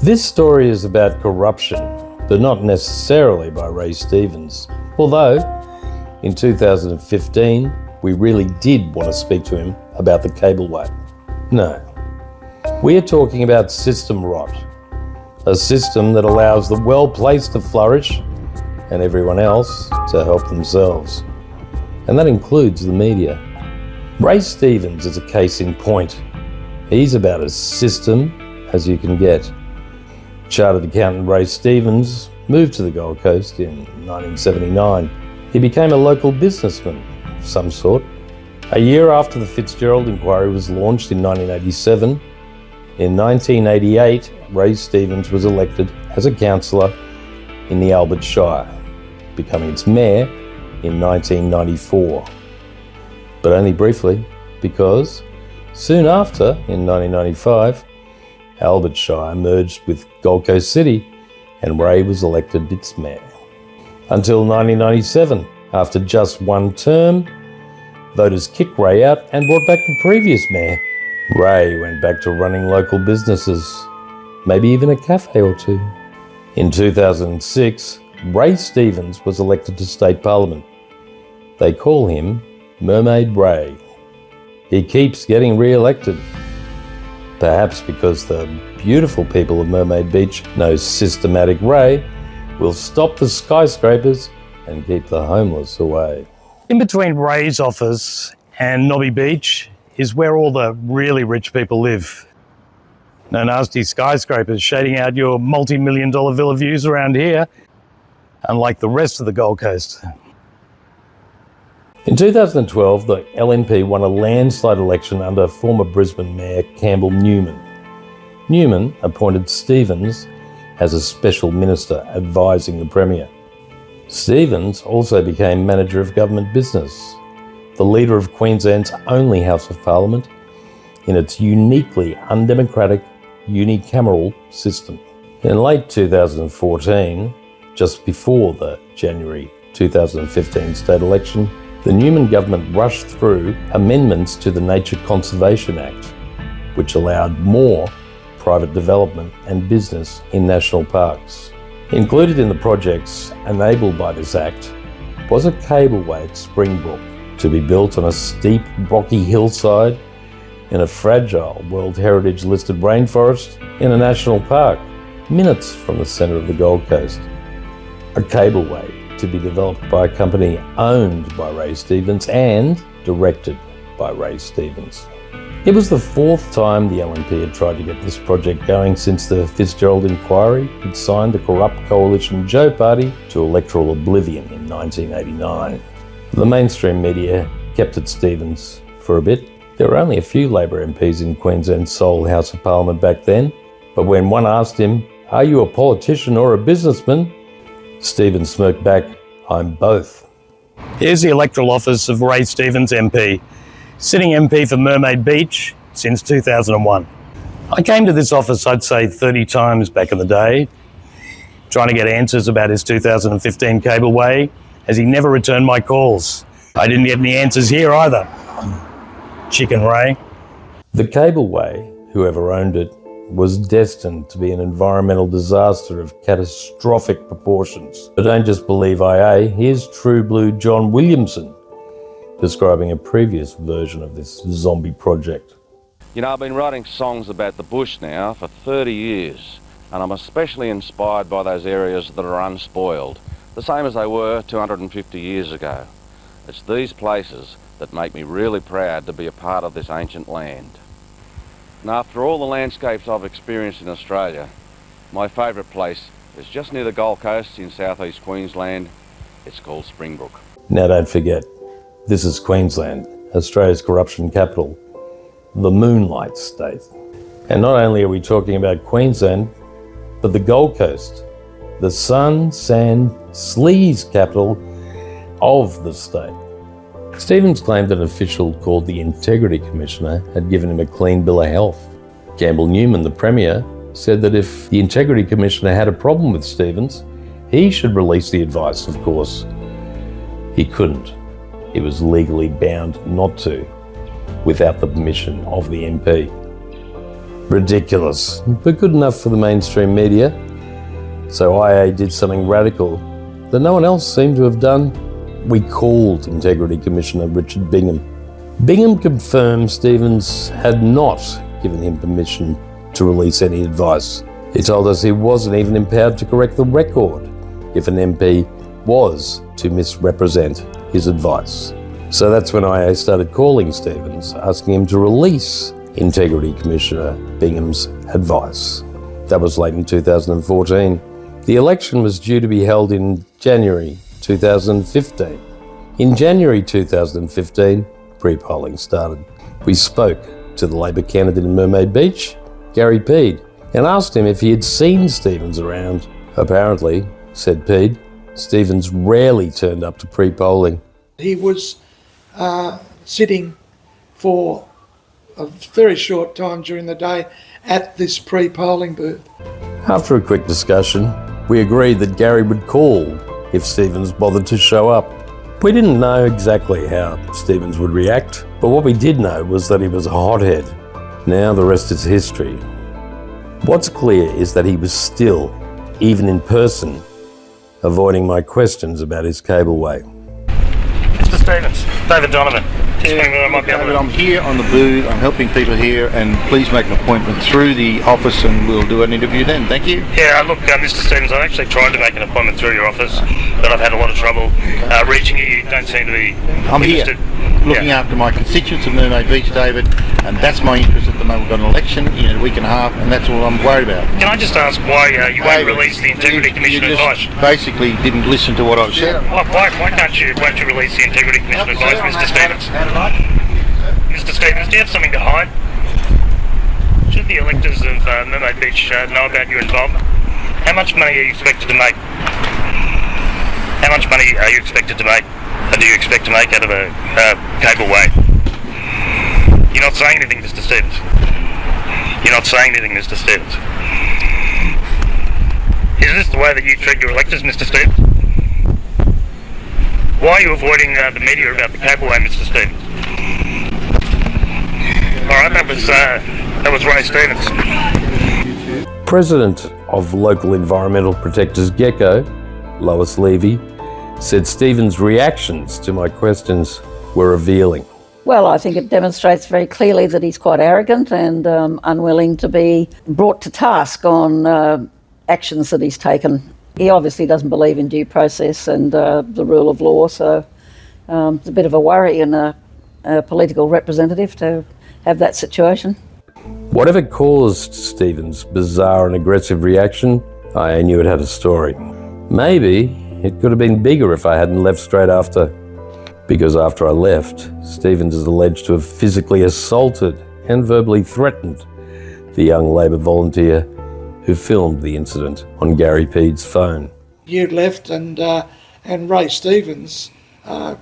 This story is about corruption, but not necessarily by Ray Stevens. Although, in 2015, we really did want to speak to him about the Cableway. No, we are talking about system rot, a system that allows the well-placed to flourish and everyone else to help themselves. And that includes the media. Ray Stevens is a case in point. He's about as system as you can get. Chartered accountant Ray Stevens moved to the Gold Coast in 1979. He became a local businessman of some sort. A year after the Fitzgerald inquiry was launched in 1987, in 1988, Ray Stevens was elected as a councillor in the Albert Shire, becoming its mayor in 1994. But only briefly, because soon after, in 1995, Albert Shire merged with Gold Coast City and Ray was elected its mayor. Until 1997, after just one term, voters kicked Ray out and brought back the previous mayor. Ray went back to running local businesses, maybe even a cafe or two. In 2006, Ray Stevens was elected to State Parliament. They call him Mermaid Ray. He keeps getting re-elected. Perhaps because the beautiful people of Mermaid Beach know systematic Ray will stop the skyscrapers and keep the homeless away. In between Ray's office and Nobby Beach is where all the really rich people live. No nasty skyscrapers shading out your multi-million-dollar villa views around here, unlike the rest of the Gold Coast. In 2012, the LNP won a landslide election under former Brisbane Mayor Campbell Newman. Newman appointed Stevens as a special minister advising the Premier. Stevens also became manager of government business, the leader of Queensland's only House of Parliament in its uniquely undemocratic unicameral system. In late 2014, just before the January 2015 state election, the Newman government rushed through amendments to the Nature Conservation Act, which allowed more private development and business in national parks. Included in the projects enabled by this act was a cableway at Springbrook to be built on a steep, rocky hillside in a fragile World Heritage listed rainforest in a national park, minutes from the centre of the Gold Coast. A cableway to be developed by a company owned by Ray Stevens and directed by Ray Stevens. It was the fourth time the LNP had tried to get this project going since the Fitzgerald inquiry had signed the corrupt coalition Joe Party to electoral oblivion in 1989. The mainstream media kept at Stevens for a bit. There were only a few Labor MPs in Queensland's sole House of Parliament back then, but when one asked him, "Are you a politician or a businessman?" Stevens smirked back, "I'm both." Here's the electoral office of Ray Stevens MP, sitting MP for Mermaid Beach since 2001. I came to this office, I'd say 30 times back in the day, trying to get answers about his 2015 cableway, as he never returned my calls. I didn't get any answers here either. Chicken Ray. The cableway, whoever owned it, was destined to be an environmental disaster of catastrophic proportions. But don't just believe IA, here's True Blue John Williamson describing a previous version of this zombie project. You know, I've been writing songs about the bush now for 30 years, and I'm especially inspired by those areas that are unspoiled, the same as they were 250 years ago. It's these places that make me really proud to be a part of this ancient land. And after all the landscapes I've experienced in Australia, my favourite place is just near the Gold Coast in southeast Queensland. It's called Springbrook. Now don't forget, this is Queensland, Australia's corruption capital, the Moonlight State. And not only are we talking about Queensland, but the Gold Coast, the sun, sand, sleaze capital of the state. Stevens claimed an official called the Integrity Commissioner had given him a clean bill of health. Campbell Newman, the Premier, said that if the Integrity Commissioner had a problem with Stevens, he should release the advice, of course. He couldn't. He was legally bound not to, without the permission of the MP. Ridiculous, but good enough for the mainstream media. So IA did something radical that no one else seemed to have done. We called Integrity Commissioner Richard Bingham. Bingham confirmed Stevens had not given him permission to release any advice. He told us he wasn't even empowered to correct the record if an MP was to misrepresent his advice. So that's when IA started calling Stevens, asking him to release Integrity Commissioner Bingham's advice. That was late in 2014. The election was due to be held in January 2015. In January 2015, pre-polling started. We spoke to the Labor candidate in Mermaid Beach, Gary Peed, and asked him if he had seen Stevens around. Apparently, said Peed, Stevens rarely turned up to pre-polling. He was sitting for a very short time during the day at this pre-polling booth. After a quick discussion, we agreed that Gary would call if Stevens bothered to show up. We didn't know exactly how Stevens would react, but what we did know was that he was a hothead. Now the rest is history. What's clear is that he was still, even in person, avoiding my questions about his cableway. Mr. Stevens, David Donovan. David, I'm here on the booth, I'm helping people here, and please make an appointment through the office and we'll do an interview then. Thank you. Yeah, look, Mr. Stevens, I actually tried to make an appointment through your office, but I've had a lot of trouble reaching you. You don't seem to be I'm interested. here looking after my constituents of Mermaid Beach, David, and that's my interest at the moment. We've got an election in a week and a half, and that's all I'm worried about. Can I just ask why you won't release the Integrity Commission you advice? Basically didn't listen to what I said. Why won't you release the Integrity Commission advice, Mr. Stevens? Mr. Stevens, do you have something to hide? Should the electors of Mermaid Beach know about your involvement? How much money are you expected to make? How much money are you expected to make? Or do you expect to make out of a cableway? You're not saying anything, Mr. Stevens. You're not saying anything, Mr. Stevens. Is this the way that you treat your electors, Mr. Stevens? Why are you avoiding the media about the cableway, Mr. Stevens? Alright, that was Ray Stevens. President of local environmental protectors Gecko, Lois Levy, said Stevens' reactions to my questions were revealing. Well, I think it demonstrates very clearly that he's quite arrogant and unwilling to be brought to task on actions that he's taken. He obviously doesn't believe in due process and the rule of law, so it's a bit of a worry in a political representative to have that situation. Whatever caused Stevens' bizarre and aggressive reaction, I knew it had a story. Maybe it could have been bigger if I hadn't left straight after. Because after I left, Stevens is alleged to have physically assaulted and verbally threatened the young Labor volunteer who filmed the incident on Gary Peed's phone. You left and Ray Stevens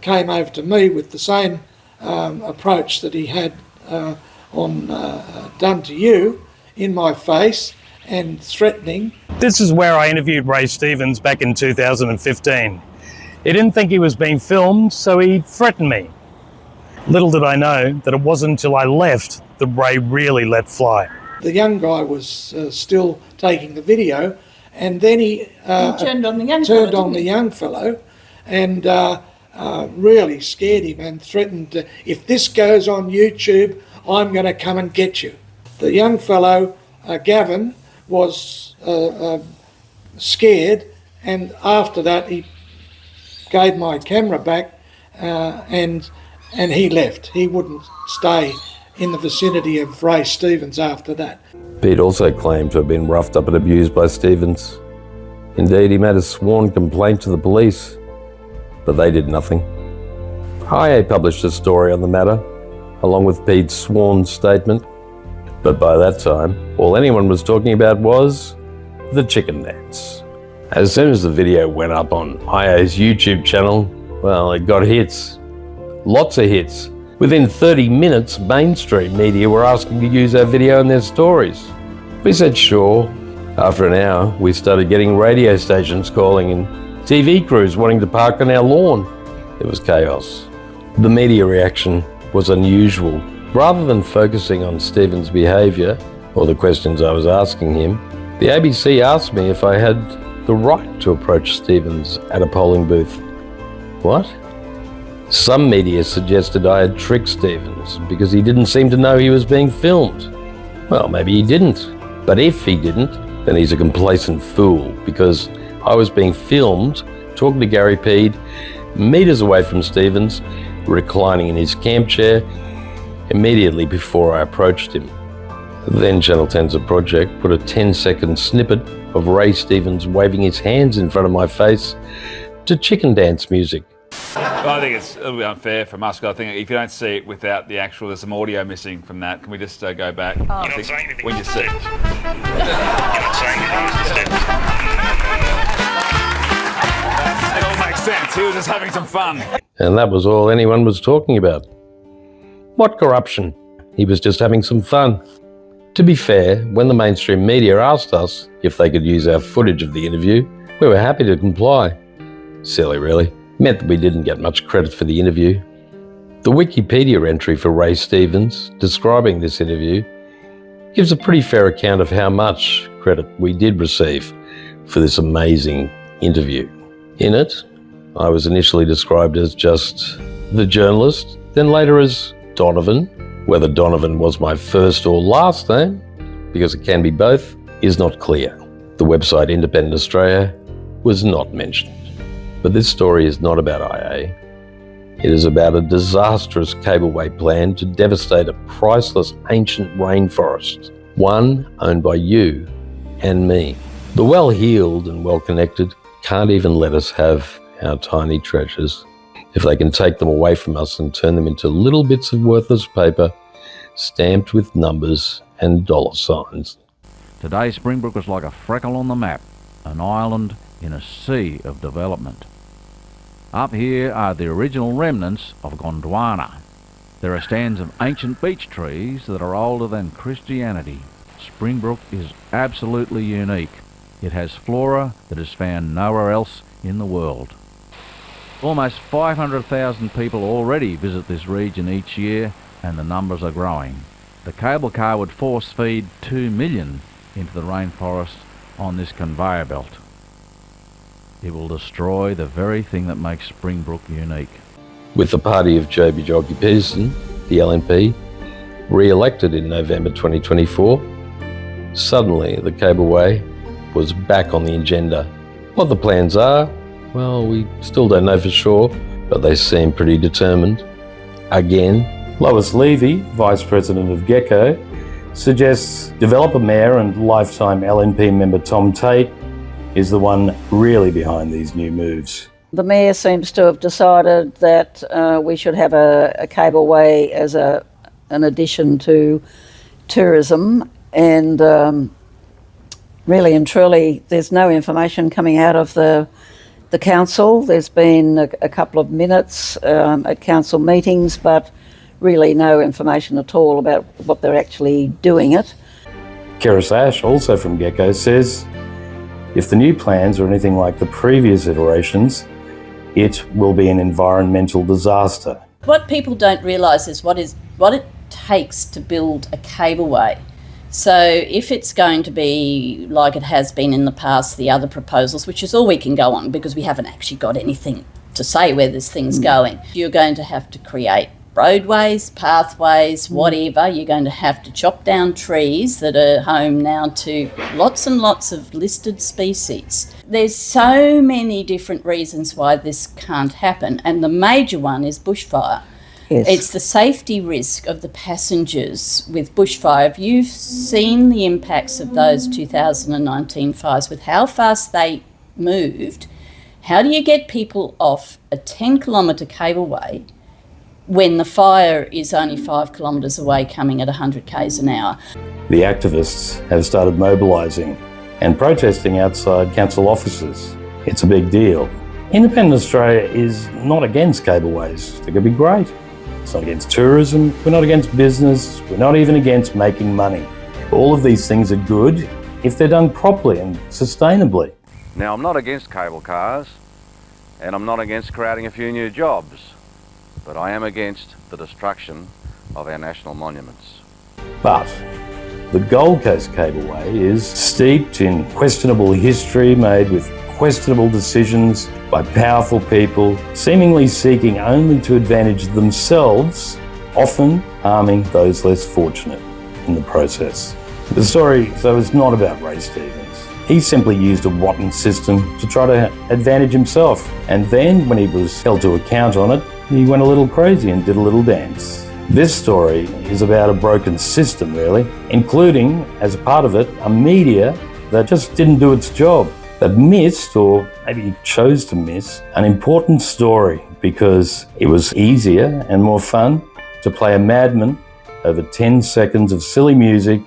came over to me with the same approach that he had done to you in my face and threatening. This is where I interviewed Ray Stevens back in 2015. He didn't think he was being filmed, so he threatened me. Little did I know that it wasn't until I left that Ray really let fly. The young guy was still taking the video, and then he turned on the young fellow, and really scared him and threatened, if this goes on YouTube, I'm going to come and get you. The young fellow, Gavin, was scared, and after that he gave my camera back and he left. He wouldn't stay in the vicinity of Ray Stevens after that. Pete also claimed to have been roughed up and abused by Stevens. Indeed, he made a sworn complaint to the police, but they did nothing. IA published a story on the matter, along with Pete's sworn statement, but by that time, all anyone was talking about was the chicken dance. As soon as the video went up on IA's YouTube channel, well, it got hits. Lots of hits. Within 30 minutes, mainstream media were asking to use our video in their stories. We said sure. After an hour, we started getting radio stations calling and TV crews wanting to park on our lawn. It was chaos. The media reaction was unusual. Rather than focusing on Stevens' behaviour, or the questions I was asking him, the ABC asked me if I had the right to approach Stevens at a polling booth. What? Some media suggested I had tricked Stevens because he didn't seem to know he was being filmed. Well, maybe he didn't. But if he didn't, then he's a complacent fool, because I was being filmed talking to Gary Peed, metres away from Stevens, reclining in his camp chair, immediately before I approached him. Then Channel 10's A Project put a 10-second snippet of Ray Stevens waving his hands in front of my face to chicken dance music. Well, I think it's a little bit unfair from us, because I think if you don't see it without the actual, there's some audio missing from that. Can we just go back? You're not saying anything. When you see it. You're not saying anything. It all makes sense. He was just having some fun. And that was all anyone was talking about. What corruption? He was just having some fun. To be fair, when the mainstream media asked us if they could use our footage of the interview, we were happy to comply. Silly, really. Meant that we didn't get much credit for the interview. The Wikipedia entry for Ray Stevens, describing this interview, gives a pretty fair account of how much credit we did receive for this amazing interview. In it, I was initially described as just the journalist, then later as Donovan. Whether Donovan was my first or last name, because it can be both, is not clear. The website Independent Australia was not mentioned. But this story is not about IA. It is about a disastrous cableway plan to devastate a priceless ancient rainforest, one owned by you and me. The well-heeled and well-connected can't even let us have our tiny treasures. If they can take them away from us and turn them into little bits of worthless paper, stamped with numbers and dollar signs. Today, Springbrook is like a freckle on the map, an island in a sea of development. Up here are the original remnants of Gondwana. There are stands of ancient beech trees that are older than Christianity. Springbrook is absolutely unique. It has flora that is found nowhere else in the world. Almost 500,000 people already visit this region each year, and the numbers are growing. The cable car would force feed 2 million into the rainforest on this conveyor belt. It will destroy the very thing that makes Springbrook unique. With the party of Joby Joggy Peterson, the LNP, re-elected in November 2024, suddenly the cableway was back on the agenda. What the plans are, well, we still don't know for sure, but they seem pretty determined. Again, Lois Levy, Vice President of Gecko, suggests developer mayor and lifetime LNP member Tom Tate is the one really behind these new moves. The mayor seems to have decided that we should have a cableway as an addition to tourism, and really and truly there's no information coming out of the council. There's been a couple of minutes at council meetings, but really no information at all about what they're actually doing it. Keris Ash, also from Gecko, says if the new plans are anything like the previous iterations, it will be an environmental disaster. What people don't realise is what it takes to build a cableway. So if it's going to be like it has been in the past, the other proposals, which is all we can go on because we haven't actually got anything to say where this thing's going, you're going to have to create roadways, pathways, whatever. You're going to have to chop down trees that are home now to lots and lots of listed species. There's so many different reasons why this can't happen, and the major one is bushfire. Yes. It's the safety risk of the passengers with bushfire. If you've seen the impacts of those 2019 fires with how fast they moved, how do you get people off a 10-kilometre cableway when the fire is only 5 kilometres away coming at 100 k's an hour? The activists have started mobilising and protesting outside council offices. It's a big deal. Independent Australia is not against cableways. They could be great. It's not against tourism, we're not against business, we're not even against making money. All of these things are good if they're done properly and sustainably. Now, I'm not against cable cars, and I'm not against creating a few new jobs, but I am against the destruction of our national monuments. But The Gold Coast Cableway is steeped in questionable history made with questionable decisions by powerful people, seemingly seeking only to advantage themselves, often harming those less fortunate in the process. The story, though, is not about Ray Stevens. He simply used a rotten system to try to advantage himself. And then, when he was held to account on it, he went a little crazy and did a little dance. This story is about a broken system, really, including, as a part of it, a media that just didn't do its job, that missed, or maybe chose to miss, an important story because it was easier and more fun to play a madman over 10 seconds of silly music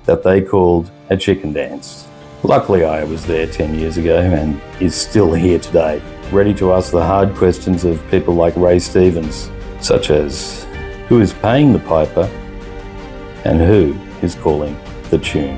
that they called a chicken dance. Luckily, I was there 10 years ago and is still here today, ready to ask the hard questions of people like Ray Stevens, such as who is paying the piper and who is calling the tune.